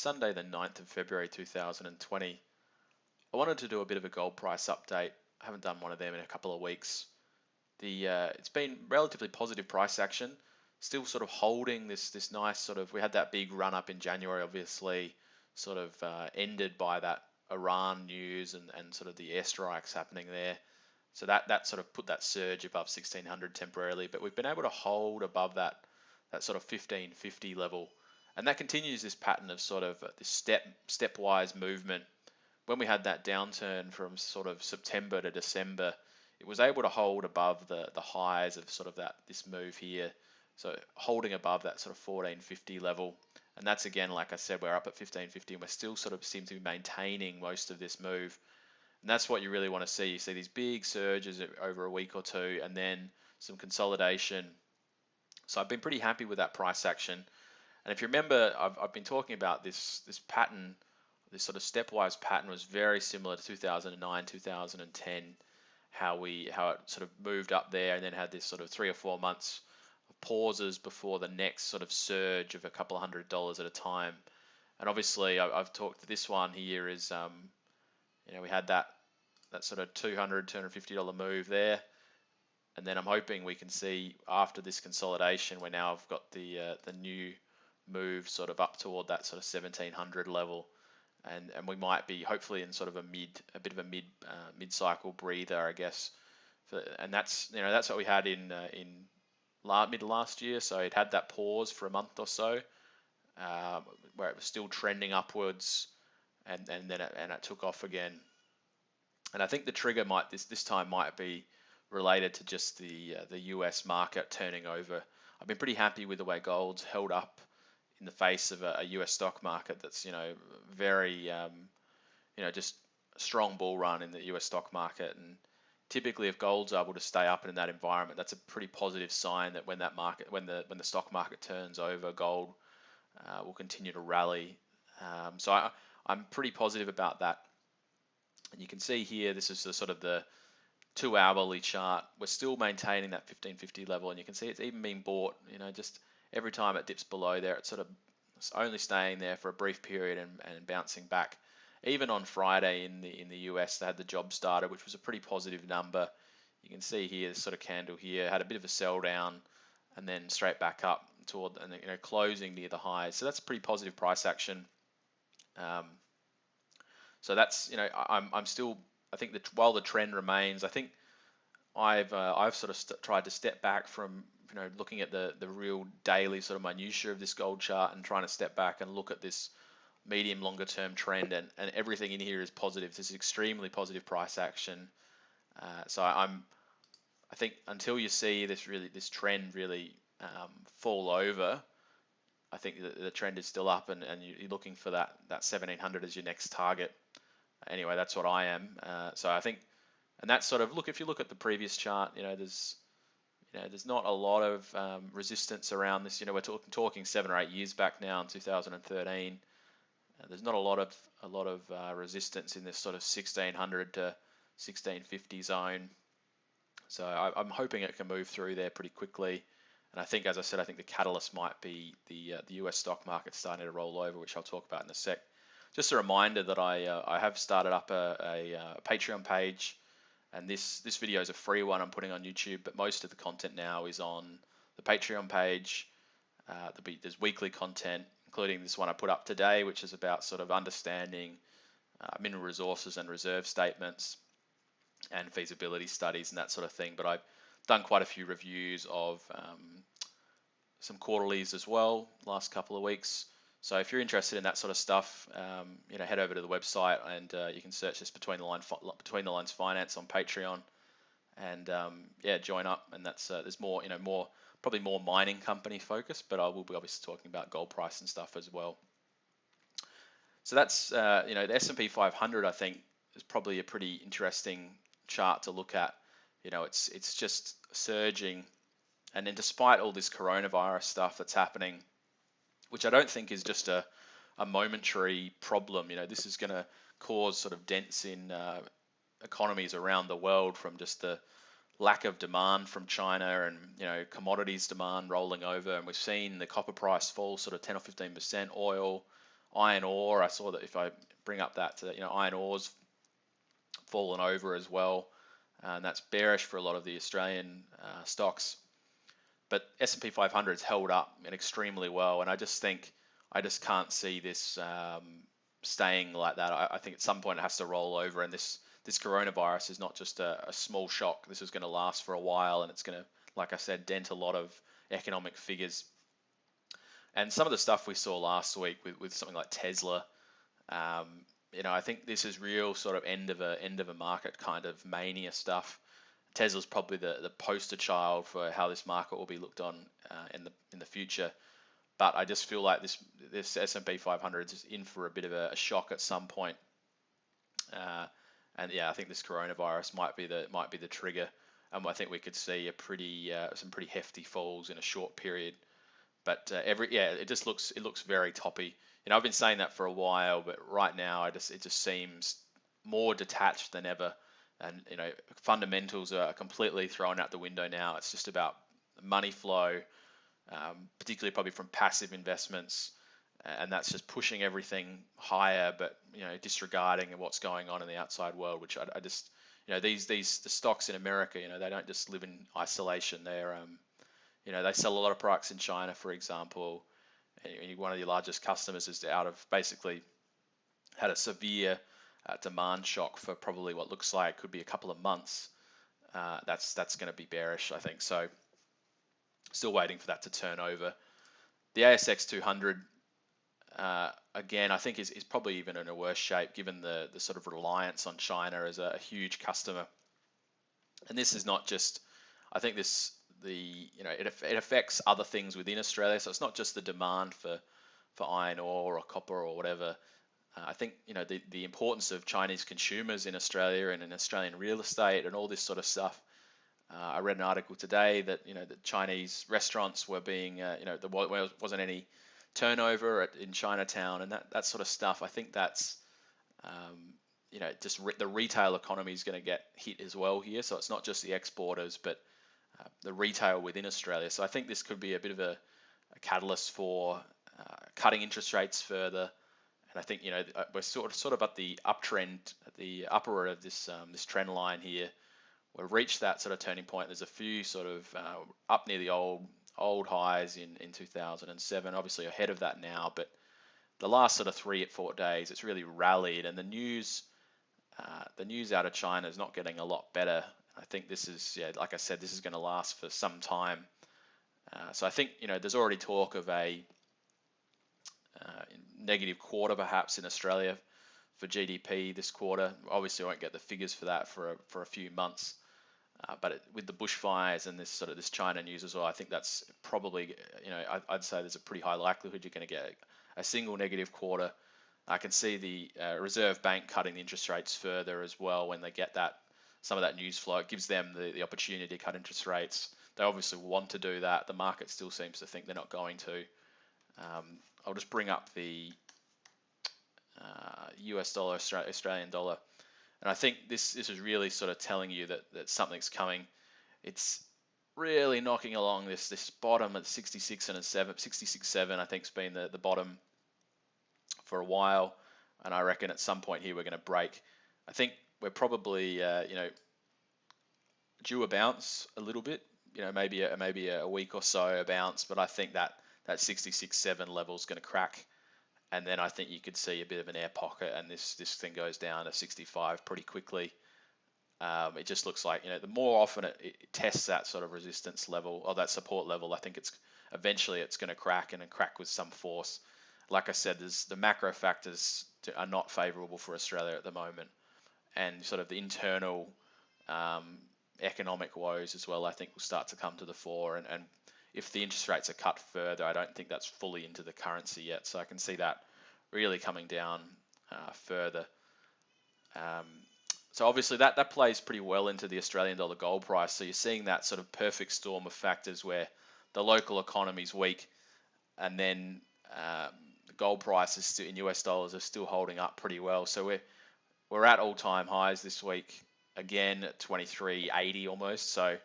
Sunday, the 9th of February 2020. I wanted to do a bit of a gold price update. I haven't done one of them in a couple of weeks. It's been relatively positive price action, still sort of holding this nice sort of. We had that big run up in January, obviously, sort of ended by that Iran news and sort of the airstrikes happening there. So that sort of put that surge above 1600 temporarily, but we've been able to hold above that sort of 1550 level, and that continues this pattern of sort of this stepwise movement. When we had that downturn from sort of September to December, it was able to hold above the highs of sort of this move here. So holding above that sort of 1450 level. And that's again, like I said, we're up at 1550 and we're still sort of seem to be maintaining most of this move. And that's what you really want to see. You see these big surges over a week or two and then some consolidation. So I've been pretty happy with that price action. And if you remember, I've been talking about this pattern. This sort of stepwise pattern was very similar to 2009, 2010, how it sort of moved up there and then had this sort of 3 or 4 months of pauses before the next sort of surge of a couple of $100 at a time. And obviously, I've talked. This one here is, we had that sort of $250 move there, and then I'm hoping we can see after this consolidation, we now have got the new move sort of up toward that sort of 1700 level. And we might be hopefully in sort of a bit of a mid cycle breather, I guess. And that's what we had in mid last year. So it had that pause for a month or so, where it was still trending upwards, and then it took off again. And I think the trigger this time might be related to just the US market turning over. I've been pretty happy with the way gold's held up in the face of a US stock market that's very just a strong bull run in the US stock market. And typically, if gold's able to stay up in that environment, that's a pretty positive sign that when the stock market turns over, gold will continue to rally. So I'm pretty positive about that. And you can see here, this is the sort of the 2-hourly chart. We're still maintaining that 1550 level, and you can see it's even being bought. Just every time it dips below there, it's only staying there for a brief period and bouncing back. Even on Friday in the US, they had the jobs data, which was a pretty positive number. You can see here, this sort of candle here had a bit of a sell down and then straight back up toward closing near the highs. So that's pretty positive price action. So that's I'm still, I think that while the trend remains, I think I've sort of tried to step back from looking at the real daily sort of minutiae of this gold chart and trying to step back and look at this medium longer term trend, and everything in here is positive. This is extremely positive price action. So I think until you see this trend really fall over, I think the trend is still up, and you're looking for that 1700 as your next target. Anyway, that's what I am. So I think, and that's sort of, if you look at the previous chart, there's not a lot of resistance around this. We're talking 7 or 8 years back now in 2013. There's not a lot of resistance in this sort of 1600 to 1650 zone. So I'm hoping it can move through there pretty quickly. And I think, as I said, I think the catalyst might be the US stock market starting to roll over, which I'll talk about in a sec. Just a reminder that I have started up a Patreon page, and this video is a free one I'm putting on YouTube, but most of the content now is on the Patreon page. There's weekly content, including this one I put up today, which is about sort of understanding mineral resources and reserve statements and feasibility studies and that sort of thing. But I've done quite a few reviews of some quarterlies as well last couple of weeks. So if you're interested in that sort of stuff, head over to the website and you can search this Between the Lines Finance on Patreon, and join up. And that's there's more, probably more mining company focus, but I will be obviously talking about gold price and stuff as well. So that's the S&P 500. I think is probably a pretty interesting chart to look at. It's just surging, and then despite all this coronavirus stuff that's happening, which I don't think is just a momentary problem. This is going to cause sort of dents in economies around the world from just the lack of demand from China and commodities demand rolling over. And we've seen the copper price fall sort of 10 or 15%, oil Iron ore, I saw that if I bring up that, iron ore's fallen over as well, and that's bearish for a lot of the Australian stocks. But S&P 500's held up extremely well, and I just can't see this staying like that. I think at some point it has to roll over, and this coronavirus is not just a small shock. This is going to last for a while, and it's going to, like I said, dent a lot of economic figures. And some of the stuff we saw last week with something like Tesla, I think this is real sort of end of a market kind of mania stuff. Tesla's probably the poster child for how this market will be looked on in the future. But I just feel like this S&P 500 is in for a bit of a shock at some point. And yeah, I think this coronavirus might be the trigger, and I think we could see some pretty hefty falls in a short period. But it looks very toppy. I've been saying that for a while, but right now it just seems more detached than ever. And fundamentals are completely thrown out the window now. It's just about money flow, particularly probably from passive investments, and that's just pushing everything higher, but disregarding what's going on in the outside world, which I just the stocks in America, they don't just live in isolation. They sell a lot of products in China, for example. And one of your largest customers is basically had a severe demand shock for probably what looks like could be a couple of months. That's going to be bearish, I think. So still waiting for that to turn over. The ASX 200, again, I think is probably even in a worse shape given the sort of reliance on China as a huge customer. And this is not just, I think it affects other things within Australia. So it's not just the demand for iron ore or copper or whatever. I think the importance of Chinese consumers in Australia and in Australian real estate and all this sort of stuff. I read an article today that the Chinese restaurants were being there wasn't any turnover in Chinatown and that sort of stuff. I think that's the retail economy is going to get hit as well here. So it's not just the exporters, but the retail within Australia. So I think this could be a bit of a catalyst for cutting interest rates further. And I think we're sort of at the uptrend, at the upper of this trend line here. We've reached that sort of turning point. There's a few sort of up near the old highs in 2007, obviously ahead of that now. But the last sort of 3 or 4 days, it's really rallied, and the news out of China is not getting a lot better. I think this is, like I said, this is going to last for some time. So I think there's already talk of a negative quarter perhaps in Australia for GDP this quarter. Obviously, I won't get the figures for that for a few months. But with the bushfires and this China news as well, I think that's probably, I'd say there's a pretty high likelihood you're going to get a single negative quarter. I can see the Reserve Bank cutting the interest rates further as well when they get some of that news flow. It gives them the opportunity to cut interest rates. They obviously want to do that. The market still seems to think they're not going to. I'll just bring up the US dollar, Australian dollar. And I think this is really sort of telling you that something's coming. It's really knocking along this bottom at 66.7. I think has been the bottom for a while, and I reckon at some point here we're going to break. I think we're probably due a bounce a little bit. Maybe a week or so a bounce, but I think that 66.7 level is going to crack. And then I think you could see a bit of an air pocket, and this thing goes down to 65 pretty quickly. It just looks like the more often it tests that sort of resistance level or that support level, I think eventually it's going to crack and crack with some force. Like I said, the macro factors are not favourable for Australia at the moment, and sort of the internal economic woes as well, I think will start to come to the fore. And if the interest rates are cut further, I don't think that's fully into the currency yet. So I can see that really coming down further. So obviously that plays pretty well into the Australian dollar gold price. So you're seeing that sort of perfect storm of factors where the local economy is weak, and then the gold prices in US dollars are still holding up pretty well. So we're at all-time highs this week, again at 23.80 almost. So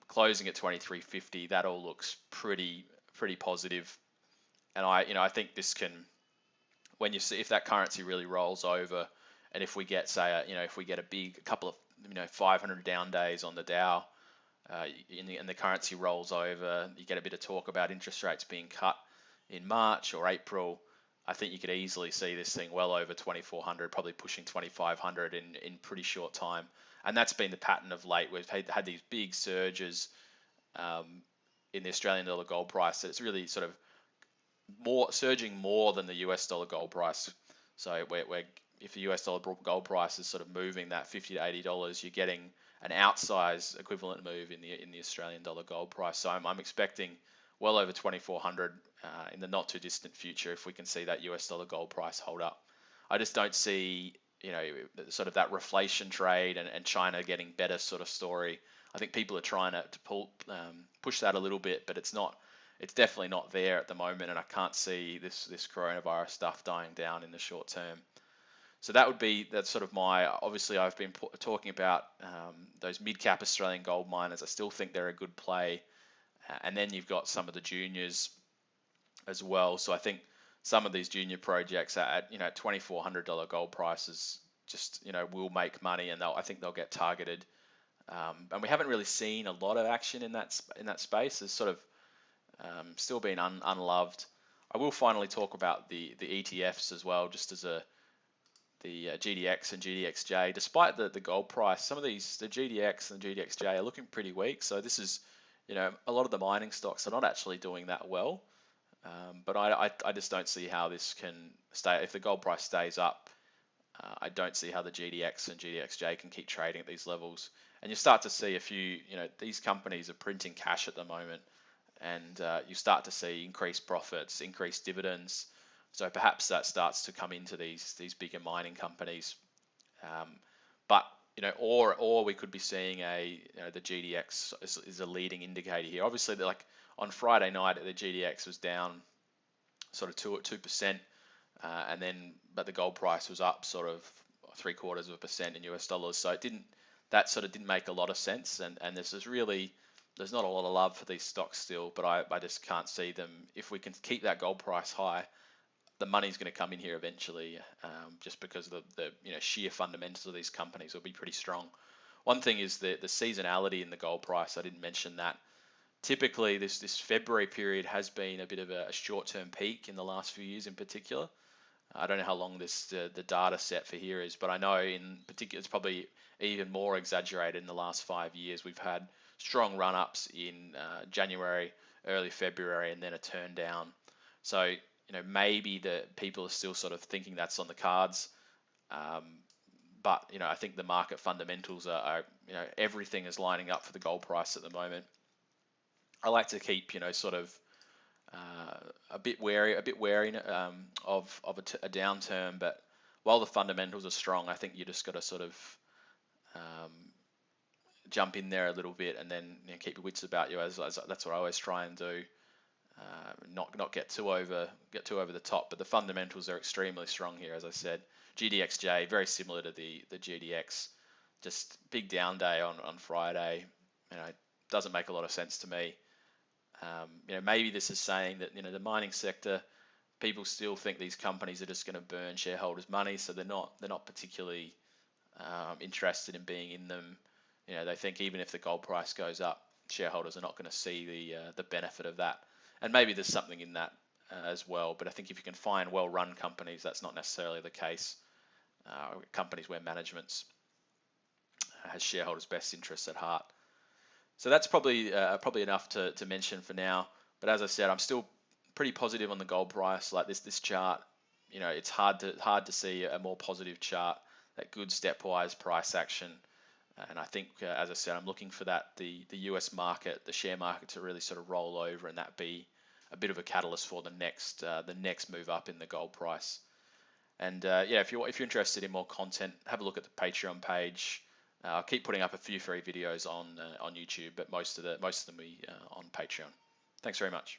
closing at 23.50, that all looks pretty positive. And I think this can when you see if that currency really rolls over, and if we get say if we get a couple of 500 down days on the Dow, and the currency rolls over, you get a bit of talk about interest rates being cut in March or April. I think you could easily see this thing well over 2,400, probably pushing 2,500 in pretty short time. And that's been the pattern of late. We've had these big surges in the Australian dollar gold price. It's really sort of surging more than the US dollar gold price. So if the US dollar gold price is sort of moving that $50 to $80, you're getting an outsized equivalent move in the Australian dollar gold price. So I'm expecting well over 2,400 in the not too distant future if we can see that US dollar gold price hold up. I just don't see sort of that reflation trade and China getting better sort of story. I think people are trying to push that a little bit, but it's definitely not there at the moment, and I can't see this coronavirus stuff dying down in the short term. So that's sort of obviously I've been talking about those mid-cap Australian gold miners. I still think they're a good play. And then you've got some of the juniors as well. So I think some of these junior projects at $2,400 gold prices just will make money, and I think they'll get targeted. And we haven't really seen a lot of action in that space. It's sort of still been unloved. I will finally talk about the ETFs as well, just as the GDX and GDXJ. Despite the gold price, some of the GDX and the GDXJ are looking pretty weak. So this is, a lot of the mining stocks are not actually doing that well. But I just don't see how this can stay. If the gold price stays up, I don't see how the GDX and GDXJ can keep trading at these levels. And you start to see a few, these companies are printing cash at the moment, and you start to see increased profits, increased dividends. So perhaps that starts to come into these bigger mining companies. But or we could be seeing the GDX is a leading indicator here. Obviously, like on Friday night, the GDX was down sort of 2%, but the gold price was up sort of 0.75% in US dollars. So that sort of didn't make a lot of sense. And there's not a lot of love for these stocks still, but I just can't see them. If we can keep that gold price high, the money's going to come in here eventually, just because of the sheer fundamentals of these companies will be pretty strong. One thing is the seasonality in the gold price. I didn't mention that. Typically, this February period has been a bit of a short-term peak in the last few years in particular. I don't know how long the data set for here is, but I know in particular it's probably even more exaggerated in the last 5 years. We've had strong run-ups in January, early February, and then a turn down. So maybe the people are still sort of thinking that's on the cards. But I think the market fundamentals are everything is lining up for the gold price at the moment. I like to keep sort of a bit wary of a downturn, but while the fundamentals are strong, I think you just got to sort of jump in there a little bit and then keep your wits about you. As that's what I always try and do. Not get too over the top, but the fundamentals are extremely strong here. As I said, GDXJ very similar to the GDX, just big down day on Friday. Doesn't make a lot of sense to me. Maybe this is saying that the mining sector, people still think these companies are just going to burn shareholders' money, so they're not particularly interested in being in them. They think even if the gold price goes up, shareholders are not going to see the benefit of that. And maybe there's something in that as well. But I think if you can find well-run companies, that's not necessarily the case. Companies where management has shareholders' best interests at heart. So that's probably enough to mention for now. But as I said, I'm still pretty positive on the gold price. Like this chart, it's hard to see a more positive chart. That good stepwise price action. And I think, as I said, I'm looking for the US market, the share market, to really sort of roll over, and that be a bit of a catalyst for the next move up in the gold price. And if you're interested in more content, have a look at the Patreon page. I'll keep putting up a few free videos on YouTube, but most of them will be on Patreon. Thanks very much.